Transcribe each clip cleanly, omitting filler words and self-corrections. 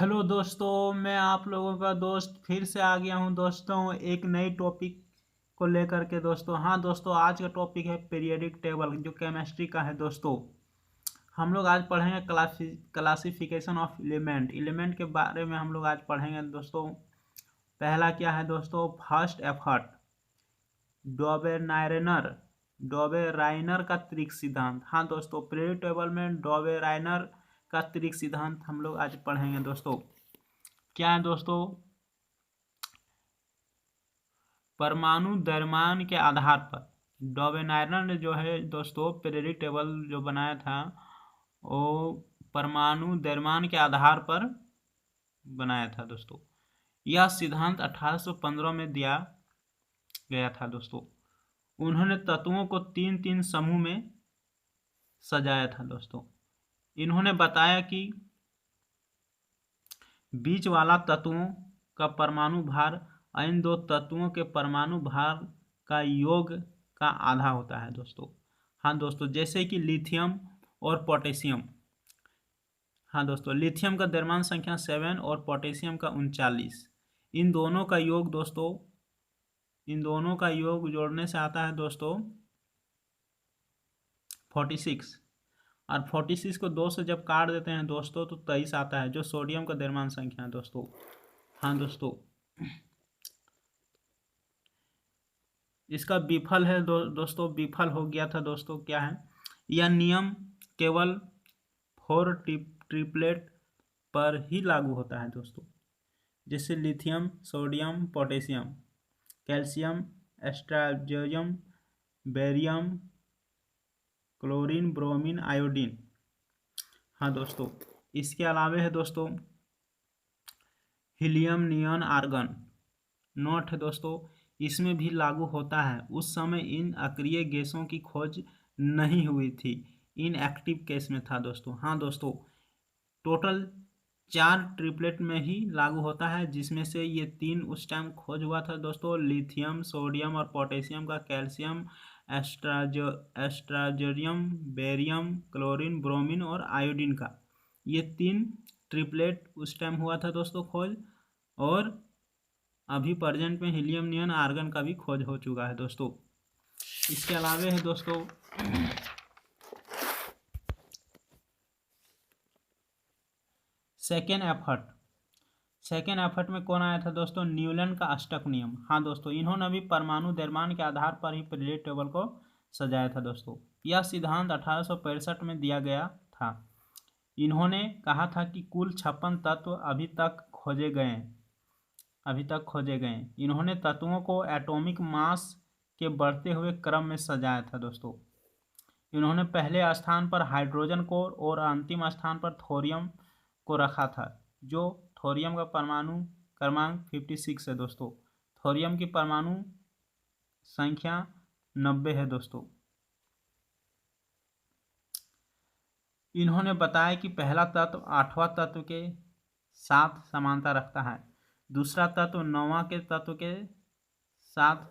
Hello दोस्तों, मैं आप लोगों का दोस्त फिर से आ गया हूं दोस्तों एक नई टॉपिक को लेकर के। दोस्तों दोस्तों, आज का टॉपिक है पीरियोडिक टेबल जो केमिस्ट्री का है। दोस्तों हम लोग आज पढ़ेंगे क्लासिफिकेशन ऑफ एलिमेंट के बारे में हम लोग आज पढ़ेंगे। दोस्तों पहला क्या है दोस्तों? फर्स्ट एफर्ट, डॉबेराइनर डॉबेराइनर का त्रिक सिद्धांत। हाँ दोस्तों, पीरियोडिक टेबल में डॉबेराइनर का त्रिक सिद्धांत हम लोग आज पढ़ेंगे। दोस्तों क्या है दोस्तों? परमाणु द्रव्यमान के आधार पर डॉबेराइनर ने जो है दोस्तों पीरियोडिक टेबल जो बनाया था वो परमाणु द्रव्यमान के आधार पर बनाया था। दोस्तों यह सिद्धांत 1815 में दिया गया था। दोस्तों उन्होंने तत्वों को तीन तीन समूह में सजाया था। दोस्तों इन्होंने बताया कि बीच वाला तत्वों का परमाणु भार इन दो तत्वों के परमाणु भार का योग का आधा होता है। दोस्तों हाँ दोस्तों, जैसे कि लिथियम और पोटेशियम। हाँ दोस्तों, लिथियम का द्रव्यमान संख्या 7 और पोटेशियम का 39। इन दोनों का योग दोस्तों जोड़ने से आता है दोस्तों 46। और 46 को 2 से जब काट देते हैं दोस्तों तो 23 आता है, जो सोडियम का द्रव्यमान संख्या है। दोस्तों हाँ दोस्तों, इसका विफल है दोस्तों विफल हो गया था। दोस्तों क्या है, यह नियम केवल 4 ट्रिपलेट पर ही लागू होता है। दोस्तों जैसे लिथियम, सोडियम, पोटेशियम, कैल्शियम, एस्ट्राजोनियम, बेरियम, क्लोरीन, ब्रोमीन, आयोडीन। हाँ दोस्तों, इसके अलावे है दोस्तों हीलियम, नियॉन, आर्गन। नोट है दोस्तों, इसमें भी लागू होता है। उस समय इन अक्रिय गैसों की खोज नहीं हुई थी, इन एक्टिव केस में था। दोस्तों हाँ दोस्तों, टोटल 4 ट्रिपलेट में ही लागू होता है, जिसमें से ये 3 उस टाइम खोज हुआ था। दोस्तों लिथियम, सोडियम और पोटेशियम का, कैल्शियम, एस्ट्राजोनियम, बेरियम, क्लोरीन, ब्रोमीन और आयोडीन का, ये 3 ट्रिपलेट उस टाइम हुआ था दोस्तों खोज। और अभी प्रेजेंट में हीलियम, नियॉन, आर्गन का भी खोज हो चुका है। दोस्तों इसके अलावे है दोस्तों सेकेंड एफर्ट में कौन आया था दोस्तों? न्यूलन का अष्टक नियम। हाँ दोस्तों, इन्होंने भी परमाणु द्रव्यमान के आधार पर ही पीरियोडिक टेबल को सजाया था। दोस्तों यह सिद्धांत 1865 में दिया गया था। इन्होंने कहा था कि कुल 56 तत्व अभी तक खोजे गए। इन्होंने तत्वों को एटॉमिक मास के बढ़ते हुए क्रम में सजाया था। दोस्तों इन्होंने पहले स्थान पर हाइड्रोजन को और अंतिम स्थान पर थोरियम को रखा था, जो थोरियम का परमाणु क्रमांक 56 है। दोस्तों थोरियम की परमाणु संख्या 90 है। दोस्तों इन्होंने बताया कि पहला तत्व 8वां तत्व के साथ समानता रखता है, दूसरा तत्व 9वां के तत्व के साथ,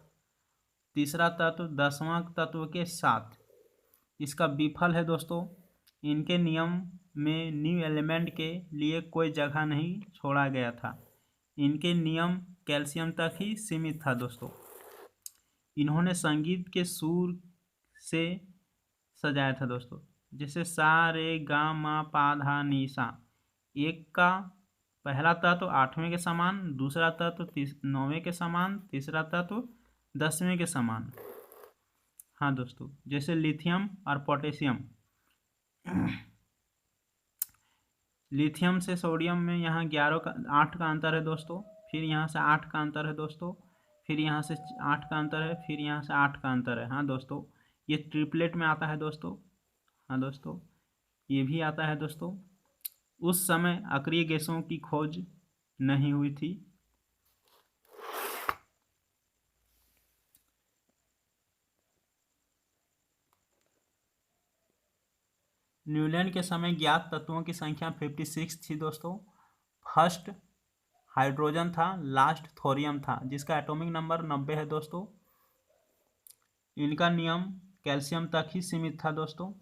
तीसरा तत्व 10वां तत्व के साथ। इसका विफल है दोस्तों, इनके नियम में न्यू एलिमेंट के लिए कोई जगह नहीं छोड़ा गया था। इनके नियम कैल्शियम तक ही सीमित था। दोस्तों इन्होंने संगीत के सुर से सजाया था। दोस्तों जैसे सा रे गा मा पा धा नी सा। एक का पहला तत्व 8वें के समान, दूसरा तत्व 9वें के समान, तीसरा तत्व 10वें के समान। हाँ दोस्तों, जैसे लिथियम और पोटेशियम। लिथियम से सोडियम में यहाँ 8 का अंतर है दोस्तों, फिर यहाँ से 8 का अंतर है दोस्तों, फिर यहाँ से 8 का अंतर है, फिर यहाँ से 8 का अंतर है। हाँ दोस्तों, ये ट्रिपलेट में आता है दोस्तों। हाँ दोस्तों, ये भी आता है दोस्तों। उस समय अक्रिय गैसों की खोज नहीं हुई थी। न्यूलैंड के समय ज्ञात तत्वों की संख्या 56 थी। दोस्तों फर्स्ट हाइड्रोजन था, लास्ट थोरियम था, जिसका एटॉमिक नंबर 90 है। दोस्तों इनका नियम कैल्शियम तक ही सीमित था। दोस्तों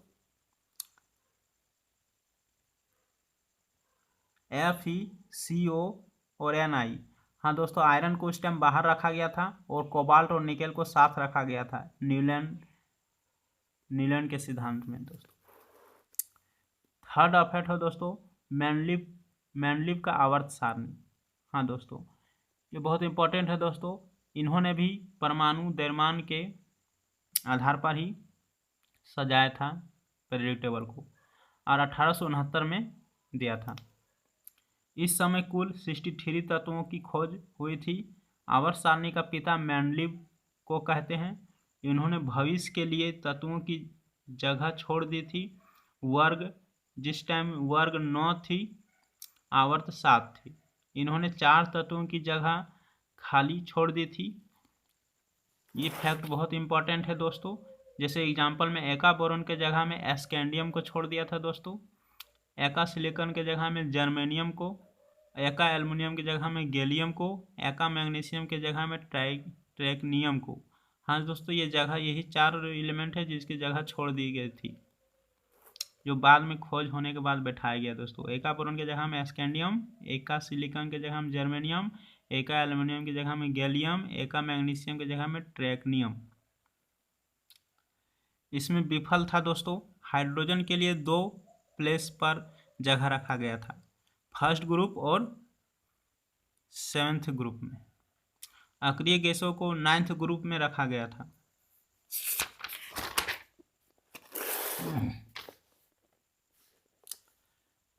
FeCO और Ni। हाँ दोस्तों, आयरन को उस टाइम बाहर रखा गया था और कोबाल्ट और निकेल को साथ रखा गया था न्यूलैंड के सिद्धांत में दोस्तों। थर्ड अफेक्ट है दोस्तों मैंडलीव का आवर्त सारणी। हाँ दोस्तों, ये बहुत इंपॉर्टेंट है दोस्तों। इन्होंने भी परमाणु द्रव्यमान के आधार पर ही सजाया था पीरियोडिक टेबल को और 1869 में दिया था। इस समय कुल 63 तत्वों की खोज हुई थी। आवर्त सारणी का पिता मैंडलीव को कहते हैं। इन्होंने भविष्य के लिए तत्वों की जगह छोड़ दी थी। वर्ग जिस टाइम वर्ग 9 थी, आवर्त 7 थी। इन्होंने 4 तत्वों की जगह खाली छोड़ दी थी। ये फैक्ट बहुत इंपॉर्टेंट है दोस्तों। जैसे एग्जाम्पल में एका बोरोन के जगह में एस्केंडियम को छोड़ दिया था दोस्तों, एका सिलिकॉन के जगह में जर्मेनियम को, एका एल्युमिनियम की जगह में गैलियम को, एका मैग्नीशियम के जगह में ट्रैक्नियम को। हाँ दोस्तों, ये जगह यही 4 एलिमेंट है जिसकी जगह छोड़ दी गई थी, जो बाद में खोज होने के बाद बैठाया गया दोस्तों। एका बोरोन के जगह में एस्केंडियम, एका सिलिकॉन के जगह में जर्मेनियम, एका एल्युमिनियम की जगह में गैलियम, एका मैग्नीशियम की जगह में ट्रैक्नियम। इसमें विफल था दोस्तों। हाइड्रोजन के लिए 2 प्लेस पर जगह रखा गया था, फर्स्ट ग्रुप और 7th ग्रुप में। अक्रिय गैसों को 9th ग्रुप में रखा गया था।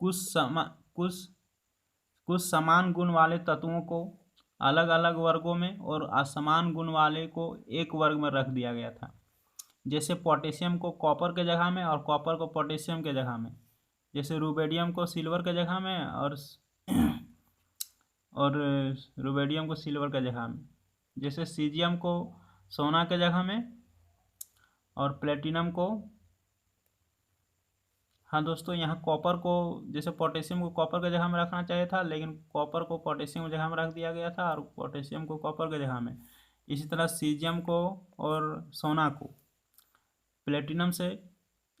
कुछ समान गुण वाले तत्वों को अलग अलग वर्गों में और असमान गुण वाले को एक वर्ग में रख दिया गया था। जैसे पोटेशियम को कॉपर के जगह में और कॉपर को पोटेशियम के जगह में। जैसे रुबेडियम को सिल्वर के जगह में और रुबेडियम को सिल्वर के जगह में। जैसे सीजियम को सोना के जगह में और प्लेटिनम को। हाँ दोस्तों, यहाँ कॉपर को, जैसे पोटेशियम को कॉपर के जगह में रखना चाहिए था, लेकिन कॉपर को पोटेशियम की जगह में रख दिया गया था और पोटेशियम को कॉपर के जगह में। इसी तरह सीजियम को और सोना को प्लेटिनम से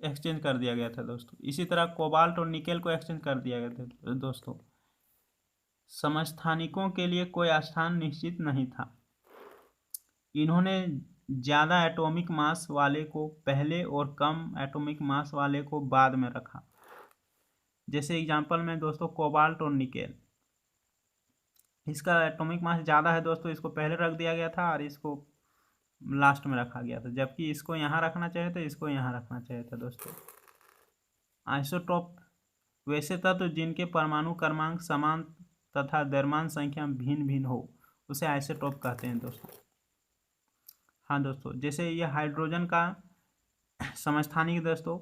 एक्सचेंज कर दिया गया था दोस्तों। इसी तरह कोबाल्ट और निकेल को एक्सचेंज कर दिया गया था दोस्तों। समस्थानिकों के लिए कोई स्थान निश्चित नहीं था। इन्होंने ज़्यादा एटॉमिक मास वाले को पहले और कम एटॉमिक मास वाले को बाद में रखा। जैसे एग्जांपल में दोस्तों कोबाल्ट और निकेल, इसका एटॉमिक मास ज़्यादा है दोस्तों, इसको पहले रख दिया गया था और इसको लास्ट में रखा गया था, जबकि इसको यहाँ रखना चाहिए था, इसको यहाँ रखना चाहिए था दोस्तों। आइसोटोप वैसे तत्व जिनके परमाणु क्रमांक समान तथा द्रव्यमान संख्या भिन्न भिन्न हो, उसे आइसोटोप कहते हैं दोस्तों। हाँ दोस्तों, जैसे ये हाइड्रोजन का समस्थानिक दोस्तों,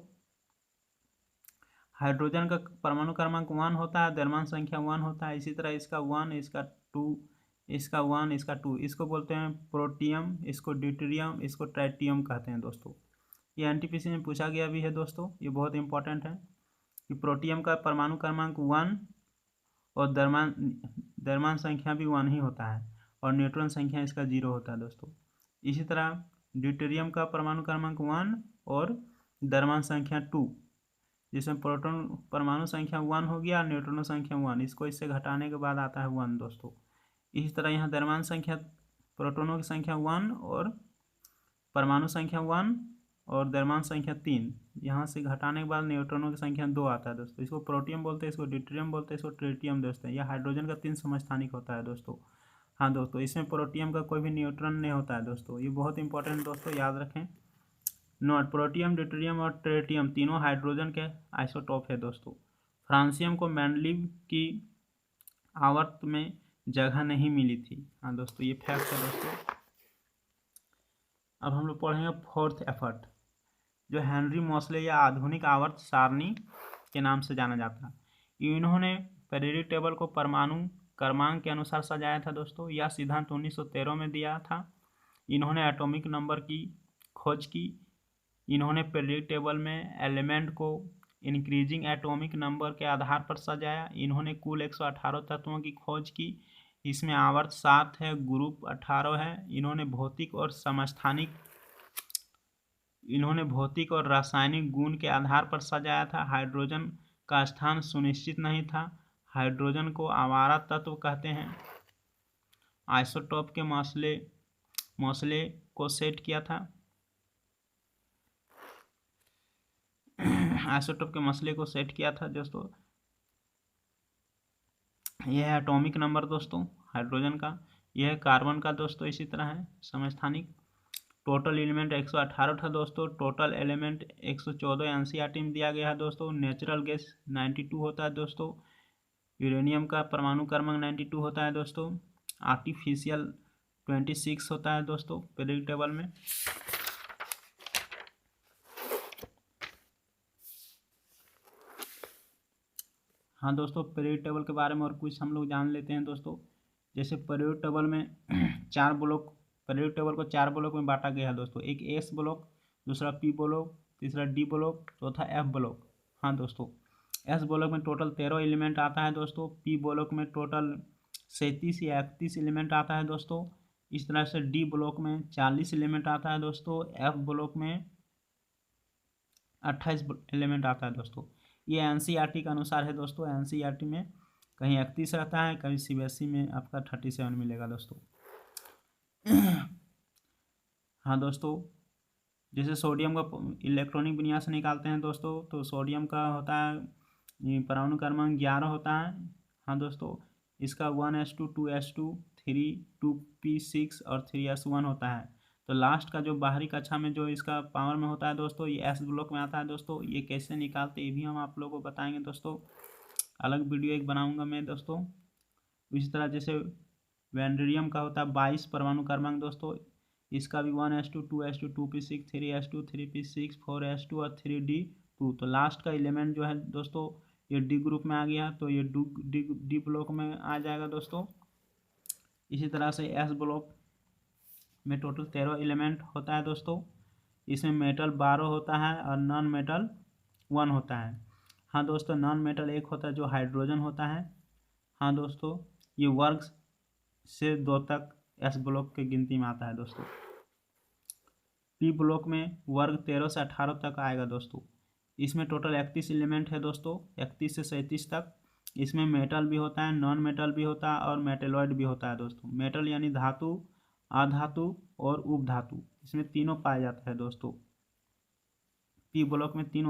हाइड्रोजन का परमाणु क्रमांक 1 होता है, द्रव्यमान संख्या 1 होता है। इसी तरह इसका 1, इसका 2, इसका 1, इसका 2, इसको बोलते हैं प्रोटियम, इसको ड्यूटेरियम, इसको ट्राइटियम कहते हैं दोस्तों। ये एनटीपीसी में पूछा गया भी है दोस्तों, ये बहुत इंपॉर्टेंट है कि प्रोटियम का परमाणु क्रमांक 1 और द्रव्यमान संख्या भी 1 ही होता है और न्यूट्रॉन संख्या इसका 0 होता है दोस्तों। इसी तरह ड्यूटेरियम का परमाणु क्रमांक 1 और द्रव्यमान संख्या 2, जिसमें प्रोटॉन परमाणु संख्या 1 हो गया और न्यूट्रॉन संख्या 1, इसको इससे घटाने के बाद आता है 1 दोस्तों। इसी तरह यहाँ द्रव्यमान संख्या, प्रोटॉनों की संख्या 1 और परमाणु संख्या 1 और द्रव्यमान संख्या 3, यहाँ से घटाने के बाद न्यूट्रॉनों की संख्या 2 आता है दोस्तों। इसको प्रोटियम बोलते हैं, इसको ड्यूटेरियम बोलते हैं, इसको ट्रिटियम दोस्तों। यह हाइड्रोजन का 3 समस्थानिक होता है दोस्तों। हाँ दोस्तों, इसमें प्रोटियम का कोई भी न्यूट्रॉन नहीं होता है दोस्तों। ये बहुत इंपॉर्टेंट दोस्तों, याद रखें। नोट, प्रोटियम, ड्यूटेरियम और ट्रिटियम तीनों हाइड्रोजन के आइसोटोप है दोस्तों। फ्रांसियम को मैंडलीव की आवर्त में जगह नहीं मिली थी। हाँ दोस्तों, ये फैक्ट है दोस्तों। अब हम लोग पढ़ेंगे 4th एफर्ट, जो हेनरी मोसले या आधुनिक आवर्त सारणी के नाम से जाना जाता है। इन्होंने पीरियोडिक टेबल को परमाणु क्रमांक के अनुसार सजाया था दोस्तों। यह सिद्धांत 1913 में दिया था। इन्होंने एटॉमिक नंबर की खोज की। इन्होंने पीरियोडिक टेबल में एलिमेंट को इंक्रीजिंग एटॉमिक नंबर के आधार पर सजाया। इन्होंने कुल 118 तत्वों की खोज की। इसमें आवर्त 7 है, ग्रुप 18 है। इन्होंने भौतिक और रासायनिक गुण के आधार पर सजाया था। हाइड्रोजन का स्थान सुनिश्चित नहीं था। हाइड्रोजन को आवारा तत्व कहते हैं। आइसोटोप के मौसले को सेट किया था। आइसोटोप के मसले को सेट किया था दोस्तों। यह है एटॉमिक नंबर दोस्तों हाइड्रोजन का। यह है कार्बन का दोस्तों, इसी तरह है समस्थानिक। टोटल एलिमेंट 118 था दोस्तों। टोटल एलिमेंट 114 एनसीईआरटी में दिया गया है दोस्तों। नेचुरल गैस 92 होता है दोस्तों। यूरेनियम का परमाणु क्रमांक 92 होता है दोस्तों। आर्टिफिशियल 26 होता है दोस्तों पीरियोडिक टेबल में। हाँ दोस्तों, पीरियोडिक टेबल के बारे में और कुछ हम लोग जान लेते हैं दोस्तों। जैसे पीरियोडिक टेबल में चार ब्लॉक, पीरियोडिक टेबल को 4 ब्लॉक में बांटा गया है दोस्तों। एक एस ब्लॉक, दूसरा पी ब्लॉक, तीसरा डी ब्लॉक, चौथा एफ ब्लॉक। हाँ दोस्तों, एस ब्लॉक में टोटल 13 एलिमेंट आता है दोस्तों। पी ब्लॉक में टोटल 37 या 31 एलिमेंट आता है दोस्तों। इस तरह से डी ब्लॉक में 40 एलिमेंट आता है दोस्तों। एफ ब्लॉक में 28 एलिमेंट आता है दोस्तों। ये एनसीईआरटी के अनुसार है दोस्तों। एनसीईआरटी में कहीं 31 रहता है, कहीं सीबीएसई में आपका 37 मिलेगा दोस्तों। हाँ दोस्तों, जैसे सोडियम का इलेक्ट्रॉनिक विन्यास निकालते हैं दोस्तों, तो सोडियम का होता है परमाणु क्रमांक 11 होता है। हाँ दोस्तों, इसका 1s2 2s2 3 2p6 और 3s1 होता है। तो लास्ट का जो बाहरी कक्षा में जो इसका पावर में होता है दोस्तों, ये एस ब्लॉक में आता है दोस्तों। ये कैसे निकालते ये भी हम आप लोगों को बताएंगे दोस्तों। अलग वीडियो एक बनाऊंगा मैं दोस्तों। इसी तरह जैसे वैंड्रियम का होता है 22 परमाणु क्रमांक दोस्तों। इसका भी 1s2 2s2 2p6 3s2 3p6 4s2 और 3d2। तो लास्ट का एलिमेंट जो है दोस्तों ये डी ग्रुप में आ गया, तो ये डी ब्लॉक में आ जाएगा दोस्तों। इसी तरह से एस ब्लॉक में टोटल 13 एलिमेंट होता है दोस्तों। इसमें मेटल 12 होता है और नॉन मेटल 1 होता है। हाँ दोस्तों, नॉन मेटल 1 होता है जो हाइड्रोजन होता है। हाँ दोस्तों, ये वर्ग से 2 तक एस ब्लॉक की गिनती में आता है दोस्तों। पी ब्लॉक में वर्ग 13 से 18 तक आएगा दोस्तों। इसमें टोटल 31 एलिमेंट है दोस्तों, 31 से 37 तक। इसमें मेटल भी होता है, नॉन मेटल भी होता है और मेटेलॉइड भी होता है दोस्तों। मेटल यानी धातु, अधातु और उपधातु, इसमें तीनों पाए जाते हैं दोस्तों। पी ब्लॉक में तीनों